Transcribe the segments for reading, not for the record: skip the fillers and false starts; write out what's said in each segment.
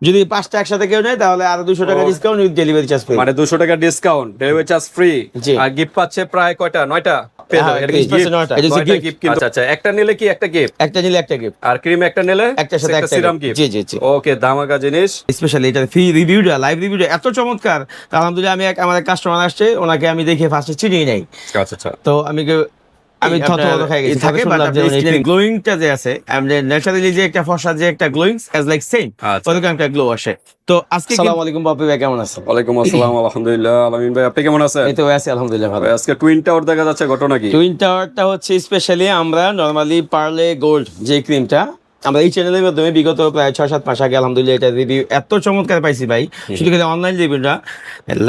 যদি 5টা একসাথে কেউ নেয় তাহলে আরো 200 টাকা discount with delivery charge free. মানে 200 টাকা ডিসকাউন্ট, ডেলিভারি চার্জ ফ্রি, আর গিফট পাচ্ছে প্রায় কয়টা? 9টা পেয়ে যাবে। এটা কি গিফট? আচ্ছা আচ্ছা, একটা নিলে কি একটা গিফট? একটা নিলে একটা গিফট, আর ক্রিম একটা নিলে একটার সাথে একটা সিরাম গিফট। জি জি জি। ওকে, দামাকা জিনিস। স্পেশালি এটা ফ্রি রিভিউটা, লাইভ রিভিউটা এত চমৎকার। আলহামদুলিল্লাহ, আমি আমাদের কাস্টমার আসছে, ওনাকে আমি দেখে ফার্স্টে চিনিয়ে নাই। আচ্ছা আচ্ছা, তো আমি থতমত খাই গেছি থাকে, বাট আপনার স্কিনের গ্লোয়িংটা যে আছে, আমাদের ন্যাচারালি যে একটা ফর্সা, যে একটা গ্লোয়িং অ্যাজ লাইক সেম, ওরকম একটা গ্লো আসে। তো আজকে আসসালামু আলাইকুম বাপি ভাই, কেমন আছেন? ওয়ালাইকুম আসসালাম, আলহামদুলিল্লাহ। আলামিন ভাই, আপনি কেমন আছেন? এই তো আছি আলহামদুলিল্লাহ ভালো। আজকে টুইন টাওয়ার দেখা যাচ্ছে, ঘটনা কি? টুইন টাওয়ারটা হচ্ছে স্পেশালি আমরা নরমালি পার্লে গোল্ড যে ক্রিমটা আমরা এই চ্যানেলের মাধ্যমে বিগত প্রায় 6-7 মাস আগে আলহামদুলিল্লাহ এটা রিভিউ এত চমৎকার পাইছি ভাই। শুধু কিন্তু অনলাইন রিভিউটা,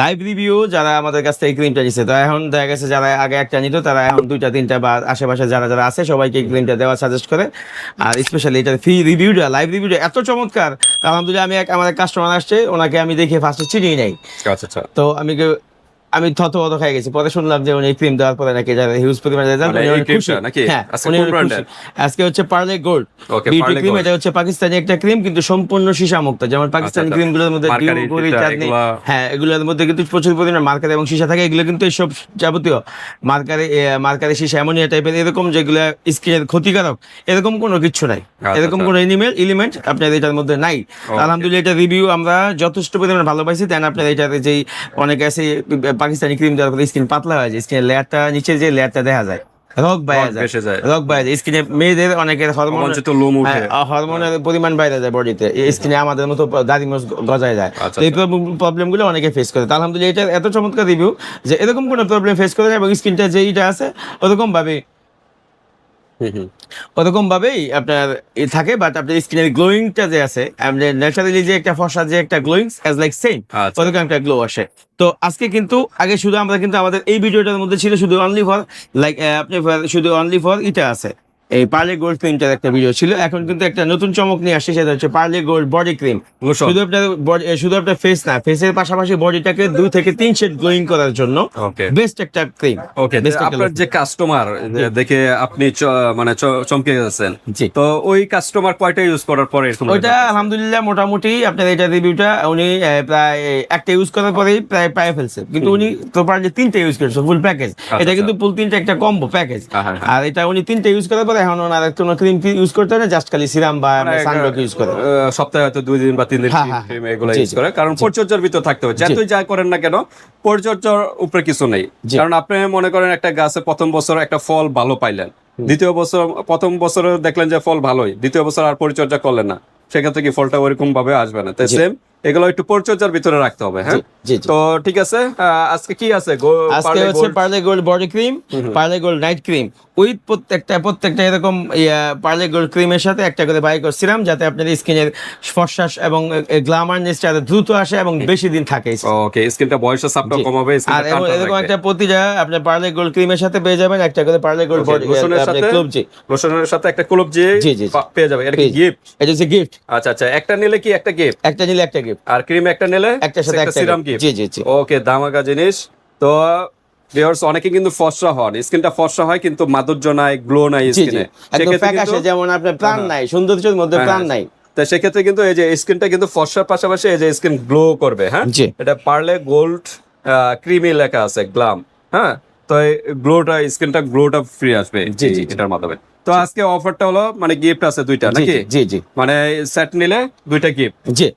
লাইভ রিভিউ যারা আমাদের কাছ থেকে ক্রিমটা নিচ্ছে, তো এখন দেখা গেছে যারা আগে একটা নিত তারা এখন 2টা-3টা বা আশেপাশে যারা যারা আছে সবাইকে ক্রিমটা দেওয়া সাজেস্ট করে। আর স্পেশালি এটা ফ্রি রিভিউটা, লাইভ রিভিউটা এত চমৎকার। আলহামদুলিল্লাহ, আমাদের কাস্টমার আসছে, ওনাকে আমি দেখে ফার্স্টে চিনিয়ে নাই। আচ্ছা আচ্ছা, তো আমি থতমত খাই গেছি। পরে শুনলাম যে উনি ক্রিম দেওয়ার পরে নাকি যারা হিউজ পরিমাণে রেজাল্ট, হ্যাঁ আজকে হচ্ছে পার্লে গোল্ড বিউটি ক্রিম। এটা হচ্ছে পাকিস্তানি একটা ক্রিম, কিন্তু সম্পূর্ণ সীসা মুক্ত। যেমন পাকিস্তানি ক্রিম গুলোর মধ্যে হ্যাঁ এগুলোর মধ্যে কিন্তু প্রচুর পরিমাণে মার্কার এবং সীসা থাকে। এগুলো কিন্তু এইসব যাবতীয় মার্কারে সীসা অ্যামোনিয়া টাইপের এরকম যেগুলো স্কিনের ক্ষতিকারক, এরকম কোনো কিছু নাই। এরকম কোনো এলিমেন্ট আপনার এটার মধ্যে নাই। আলহামদুলিল্লাহ, এটা রিভিউ আমরা যথেষ্ট পরিমাণে ভালো পাইছি। দেন আপনার এটাতে যেই অনেকে আছে পাকিস্তানি ক্রিম দেওয়ার পরে স্কিন পাতলা হয়ে যায়, স্কিনের লেয়ারটা নিচে যে লেয়ারটা দেখা যায়, রোগ বাইরে যায় স্কিনে। মেয়েদের অনেকের হরমোনের পরিমাণ বাইরে যায় বডিতে, স্কিনে আমাদের মতো দাড়ি মোচ গজায় যায়। এই প্রবলেম গুলো অনেকে ফেস করে। আলহামদুলিল্লাহ, এটা এত চমৎকার রিভিউ যে এরকম কোনো প্রবলেম ফেস করে না, এবং স্কিনটা যেইটা আছে ওরকম ভাবেই আপনার থাকে। বাট আপনার স্কিনের গ্লোয়িংটা যে আছে, আমাদের ন্যাচারালি যে একটা ফর্সা, যে একটা গ্লোয়িং অ্যাজ লাইক সেম, ওরকম একটা গ্লো আসে। তো আজকে কিন্তু আগে শুধু আমরা কিন্তু আমাদের এই ভিডিওটার মধ্যে ছিল শুধু অনলি ফর লাইক আপনি শুধু অনলি ফর এটা আছে, এই পার্লে গোল্ড ক্রিমটার একটা ভিডিও ছিল। এখন কিন্তু একটা নতুন চমক নিয়ে আসছে, সেটা হচ্ছে পার্লে গোল্ড বডি ক্রিম। শুধু আপনার ফেস না, ফেসের পাশাপাশি বডিটাকে 2 থেকে 3 শেড গ্লোয়িং করার জন্য বেস্ট একটা ক্রিম। ওকে, আপনার যে কাস্টমার দেখে আপনি মানে চমকে গেছেন, তো ওই কাস্টমার কয়টা ইউজ করার পরে? ওইটা আলহামদুলিল্লাহ মোটামুটি আপনার এটা রিভিউটা উনি প্রায় একটা ইউজ করার পরেই প্রায় পায়ে ফেলছে, কিন্তু উনি প্রপারলি 3টা ইউজ করেছে ফুল প্যাকেজ। এটা কিন্তু ফুল 3টা একটা কম্বো প্যাকেজ। আর এটা উনি 3টা ইউজ করার পরে এখন ওনার কোনো ক্রিম ইউজ করতে হয় না, জাস্ট খালি সিরাম বা সানব্লক ইউজ করে। সপ্তাহে হয়তো 2 দিন বা 3 দিন ক্রিম এগুলো ইউজ করে, কারণ পরিচর্যার ভিতর থাকতে হবে। যতই যা করেন না কেন, পরিচর্যার উপরে কিছু নেই। কারণ আপনি মনে করেন একটা গাছে প্রথম বছর একটা ফল ভালো পাইলেন, দ্বিতীয় বছর প্রথম বছরে দেখলেন যে ফল ভালোই, দ্বিতীয় বছর আর পরিচর্যা করলেন না, সেক্ষেত্রে কি ফলটা ওইরকম ভাবে আসবে না। তাই সেম এগুলো একটু পরিচর্যার ভিতরে রাখতে হবে। হ্যাঁ, তো ঠিক আছে। আজকে কি আছে? আজকে হচ্ছে Parle gold body cream, Parle gold night cream with প্রত্যেকটা এরকম পার্লে গোল্ড ক্রিমের সাথে একটা করে বাই করছিলাম, যাতে আপনার স্কিনের ফর্সা এবং গ্ল্যামারনেসটা দ্রুত আসে এবং বেশি দিন থাকে। ওকে, স্কিনটা বয়সের চাপটা কমাবে। আর এরকম একটা প্রতিটা আপনার পার্লে গোল্ড ক্রিমের সাথে পেয়ে যাবেন একটা করে পার্লে গোল্ড বডি লোশনের সাথে একটা ক্লোবজি পেয়ে যাবে। এটা কি গিফট? এটা হচ্ছে গিফট। আচ্ছা আচ্ছা, একটা নিলে কি একটা গিফট? একটা নিলে একটা গিফট, আর ক্রিম একটা নিলে একটার সাথে একটা সিরাম গিফট। জি জি জি। ওকে, দামাকা জিনিস। তো ভিউয়ার্স, অনেকে কিন্তু ফর্সা হন, স্কিনটা ফর্সা হয় কিন্তু মাধুর্য নাই, গ্লো নাই স্কিনে, একদম ফ্যাকাশে, যেমন আপনার প্রাণ নাই, সৌন্দর্যের মধ্যে প্রাণ নাই। তো সেক্ষেত্রে কিন্তু এই যে স্কিনটা কিন্তু ফর্সার পাশাপাশি এই যে স্কিন গ্লো করবে। হ্যাঁ, এটা পার্লে গোল্ড ক্রিমি লেখা আছে, গ্লাম। হ্যাঁ, তো এই গ্লোটা, স্কিনটা গ্লোটা ফ্রি আসবে এটার মাধ্যমে। তো আজকে অফারটা হলো মানে গিফট আছে 2টা নাকি? জি জি, মানে সেট নিলে 2টা গিফট। জি।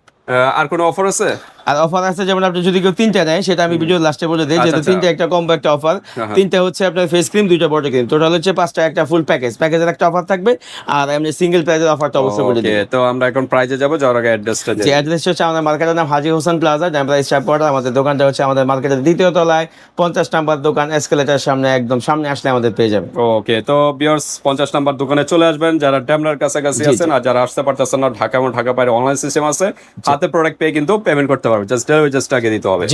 আর কোনো অফার আছে? আর অফার আছে, যেমন আপনি যদি কেউ 3টা নেয়, সেটা আমি ভিডিও লাস্টে বলে দিই, যেহেতু 3টা একটা কম্বো একটা অফার। 3টা হচ্ছে আপনার ফেস ক্রিম, 2টা বডি ক্রিম, টোটাল হচ্ছে 5টা একটা ফুল প্যাকেজের একটা অফার থাকবে। আর এমনি সিঙ্গেল প্রাইজের অফারটা অবশ্যই বলে দিই। তো আমরা এখন প্রাইজে যাব, যাওয়ার আগে অ্যাড্রেসটা যে অ্যাড্রেসটা হচ্ছে আমাদের মার্কেটের নাম হাজী হোসেন প্লাজা, ডামরা স্টাফ কোয়ার্টার। আমাদের দোকানটা হচ্ছে আমাদের মার্কেটের 2য় তলায় 50 নাম্বার দোকান, এসকেলেটার সামনে, একদম সামনে আসলে আমাদের পেয়ে যাবেন। ওকে, তো ভিউয়ার্স 50 নাম্বার দোকানে চলে আসবেন যারা ড্যামরার কাছাকাছি আছেন। আর যারা আসতে পারতেছেন না, ঢাকা এবং ঢাকা বাইরে অনলাইন সিস্টেম আছে, হাতে প্রোডাক্ট পেয়ে কিন্তু পেমেন্ট করতে পারবে, জাস্ট ডেলিভারি চার্জটা আগে দিতে হবে।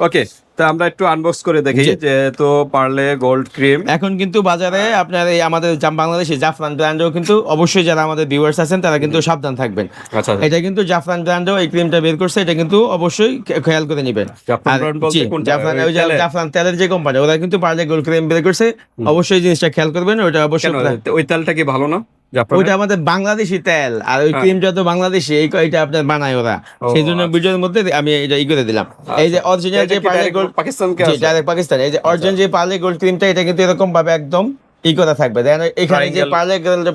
ওকে, তো আমরা একটু আনবক্স করে দেখি যে তো পার্লে গোল্ড ক্রিম এখন কিন্তু বাজারে আপনার এই আমাদের বাংলাদেশে জাফরান ব্র্যান্ডেও কিন্তু অবশ্যই যারা আমাদের ভিউয়ার্স আছেন তারা কিন্তু সাবধান থাকবেন। এটা কিন্তু জাফরান ব্র্যান্ডেও এই ক্রিমটা বের করছে, এটা কিন্তু অবশ্যই খেয়াল করে নেবেন। জাফরান তেলের যে কোম্পানি, ওরা কিন্তু পার্লে গোল্ড ক্রিম বের করছে, অবশ্যই জিনিসটা খেয়াল করবেন। ওটা অবশ্যই। ওই তেলটা কি ভালো না? ওইটা আমাদের বাংলাদেশি তেল, আর ওই ক্রিমটা তো বাংলাদেশি, এটা আপনার বানায় ওরা, সেই জন্য ভিডিওর মধ্যে আমি এটা করে দিলাম। এই যে অরিজিনাল যে পার্লে গোল্ড পাকিস্তান, ডাইরেক্ট পাকিস্তান, এই যে অরিজিনাল যে পার্লে গোল্ড ক্রিমটা, এটা কিন্তু এরকম ভাবে একদম করা থাকবে। দেখেন এখানে যে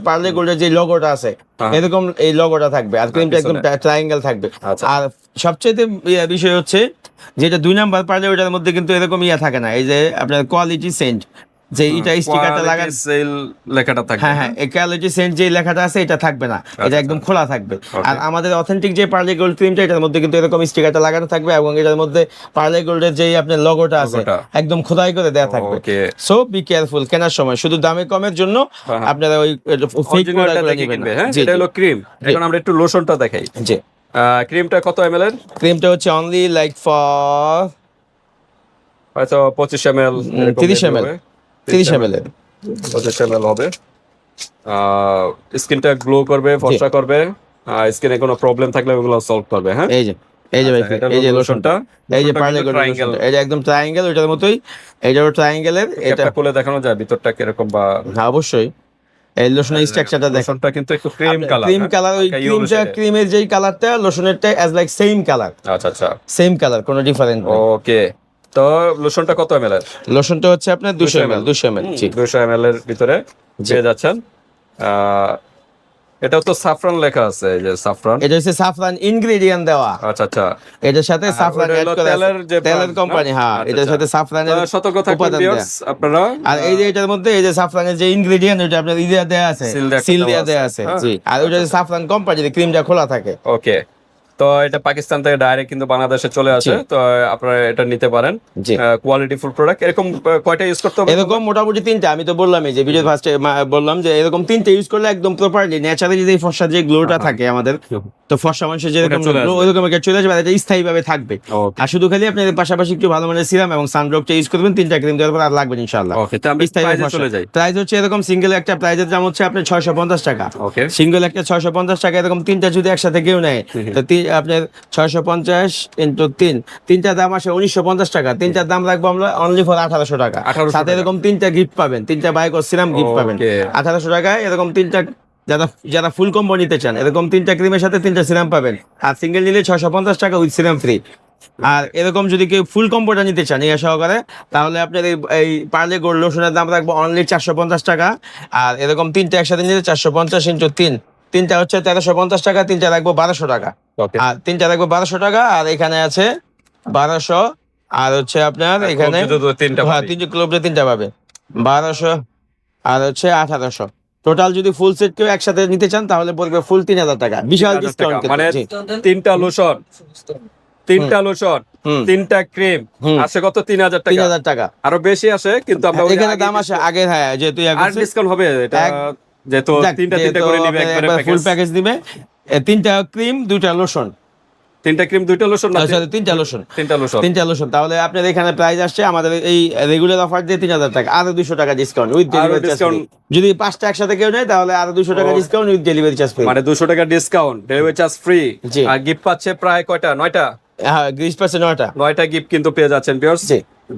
পার্লে গোল্ডের যে লোগোটা আছে, এরকম এই লোগোটা থাকবে, আর ক্রিমটা একদম ট্রায়াঙ্গেল থাকবে। আর সবচেয়ে বিষয় হচ্ছে যেটা 2 নাম্বার পার্লে, ওটার মধ্যে কিন্তু এরকম থাকে না, এই যে আপনার কোয়ালিটি সেন্ট যে এটা স্টিকারটা লাগান, সেল লেখাটা থাকবে। হ্যাঁ, এই কোয়ালিটি সেন্ট যে লেখাটা আছে এটা থাকবে না, এটা একদম খোলা থাকবে। আর আমাদের অথেন্টিক যে পার্লে গোল্ড ক্রিমটা, এটার মধ্যে কিন্তু এরকম স্টিকারটা লাগানো থাকবে, এবং এটার মধ্যে পার্লে গোল্ডের যে আপনার লোগোটা আছে একদম খোদাই করে দেওয়া থাকবে। সো বি কেয়ারফুল কেনার সময়, শুধু দামে কমের জন্য আপনারা ওই ফেক প্রোডাক্টটা নেবেন না। এটা হলো ক্রিম। এখন আমরা একটু লোশনটা দেখাই। জি, ক্রিমটা কত ml এর? ক্রিমটা হচ্ছে অনলি লাইক ফর হয়তো 25 ml, 30 ml, 30 ml এর 25 ml হবে। স্কিনটা গ্লো করবে, ফর্সা করবে, স্কিনে কোনো প্রবলেম থাকলে ওগুলো সলভ করবে। হ্যাঁ, এই যে ভাই, এই যে লোশনটা, এই যে পার্লে গোল্ড ট্রায়াঙ্গেল, এই যে একদম ট্রায়াঙ্গেল, ওটার মতোই, এইটাও ট্রায়াঙ্গেলের। এটা খুলে দেখানো যায় ভিতরটা কিরকম? বা হ্যাঁ, অবশ্যই। এই লোশনের স্ট্রাকচারটা দেখেন, লোশনটা কিন্তু একটু ক্রিম কালার, ওই ক্রিমের যেই কালারটা, লোশনেরটা অ্যাজ লাইক সেম কালার। আচ্ছা, সেম কালার, কোনো ডিফারেন্স নেই। ওকে, তো লোশনটা কত ml এর? লোশনটা হচ্ছে আপনার 200 ml, 200 ml। জি, 200 ml এর ভিতরে পেয়ে যাচ্ছেন। এটাও তো সাফরান লেখা আছে, এই যে সাফরান, এটা হচ্ছে সাফরান ইনগ্রেডিয়েন্ট দেওয়া। আচ্ছা, এটার সাথে সাফরান অ্যাড করা আছে, তেলের কোম্পানি। হ্যাঁ, এটার সাথে সাফরানের সতর্ক থাকবেন ভিউয়ার্স আপনারা। আর এই যে এটার মধ্যে এই যে সাফরানের যে ইনগ্রেডিয়েন্ট, ওটা আপনার দেয়া আছে, সিল দেয়া আছে। জি, আর ওটা সাফরান কোম্পানির ক্রিমটা খোলা থাকে। ওকে, তো এটা পাকিস্তান থেকে ডাইরেক্ট কিন্তু বাংলাদেশে চলে আসে, তো আপনারা এটা নিতে পারেন। Quality full product. এরকম কয়টা ইউজ করতে হবে? এরকম মোটামুটি 3টা। আমি তো বললামই যে ভিডিও ফার্স্টে বললাম যে এরকম 3টা ইউজ করলে একদম প্রপারলি ন্যাচারালি যে ফর্সা যে গ্লোটা থাকে আমাদের, তো ফর্সা মানুষের যেরকম গ্লো, ওইরকম একটা চলে আসবে, এটা স্থায়ী ভাবে থাকবে। আর শুধু খালি আপনি পাশাপাশি একটু ভালো মানের সিরাম এবং সানব্লকটা ইউজ করবেন। 3টা ক্রিম দেওয়ার পর আর লাগবে না ইনশাআল্লাহ। ওকে, তো আমরা প্রাইসে চলে যাই। প্রাইস হচ্ছে এরকম সিঙ্গেল একটা প্রাইসের দাম হচ্ছে আপনার 650 টাকা। ওকে, সিঙ্গেল একটা 650 টাকা। এরকম 3টা যদি একসাথে কেউ নেয়, তো আপনার 650 ইনটু 3, 3টা দাম আসে 1950 টাকা। 3টার দাম রাখবো আমরা অনলি ফর 1800 টাকা। সাথে এরকম 3টা গিফট পাবেন, 3টা বাইক ও সিরাম গিফট পাবেন 1800 টাকায়। এরকম 3টা যারা ফুল কম্বো নিতে চান, এরকম 3টা ক্রিমের সাথে 3টা সিরাম পাবেন। আর সিঙ্গেল নিলে 650 টাকা উইথ সিরাম ফ্রি। আর এরকম যদি কেউ ফুল কম্বোটা নিতে চান ইয়া সহকারে, তাহলে আপনার এই পার্লে গোল্ড লোশনের দাম রাখবো অনলি 450 টাকা। আর এরকম 3টা একসাথে নিলে 450 ইনটু 3, 3টা হচ্ছে 1350 টাকা। 3টা রাখবো 1200 টাকা। আর 3টা রাখবো 1200 টাকা। আর এখানে আছে 1200, আর হচ্ছে আপনার এখানে 3 ক্লোবটা 3টা পাবে 1200, আর হচ্ছে 1800। টোটাল যদি ফুল সেট কেউ একসাথে নিতে চান তাহলে পড়বে ফুল 3000 টাকা। বিশাল ডিসকাউন্ট। মানে 3টা লোশন, 3টা ক্রিম আসে কত? 3000 টাকা। 3000 টাকা, আরো বেশি আসে, কিন্তু আমরা এখানে দাম আসে আগে। হ্যাঁ, যেহেতু আর ডিসকাউন্ট হবে, এটা যেহেতু 3টা করে নিবে একবারে ফুল প্যাকেজ দিবে। 3টা ক্রিম 2টা লোশন, 3টা ক্রিম 2টা লোশন না, 3টা লোশন, 3টা লোশন। তাহলে আপনার এখানে প্রাইস আসছে আমাদের এই রেগুলার অফার দিয়ে 3000 টাকা, আরো 200 টাকা ডিসকাউন্ট উইথ ডেলিভারি চার্জ। যদি 5টা একসাথে কেউ নেয় তাহলে আরো 200 টাকা discount with delivery charge free. মানে 200 টাকা ডিসকাউন্ট, ডেলিভারি চার্জ ফ্রি। আর গিফট পাচ্ছে প্রায় কয়টা? 9টা। হ্যাঁ, গিফট পাচ্ছে 9টা গিফট কিন্তু পেয়ে যাচ্ছেন ভিউয়ার্স।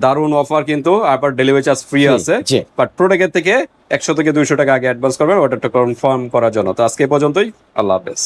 দারুন অফার কিন্তু। আবার ডেলিভারি চার্জ ফ্রি আছে, বাট প্রোডাক্টের থেকে 100 থেকে 200 টাকা আগে অ্যাডভান্স করবেন অর্ডারটা কনফার্ম করার জন্য। তো আজকে এই পর্যন্তই, আল্লাহ হাফেজ।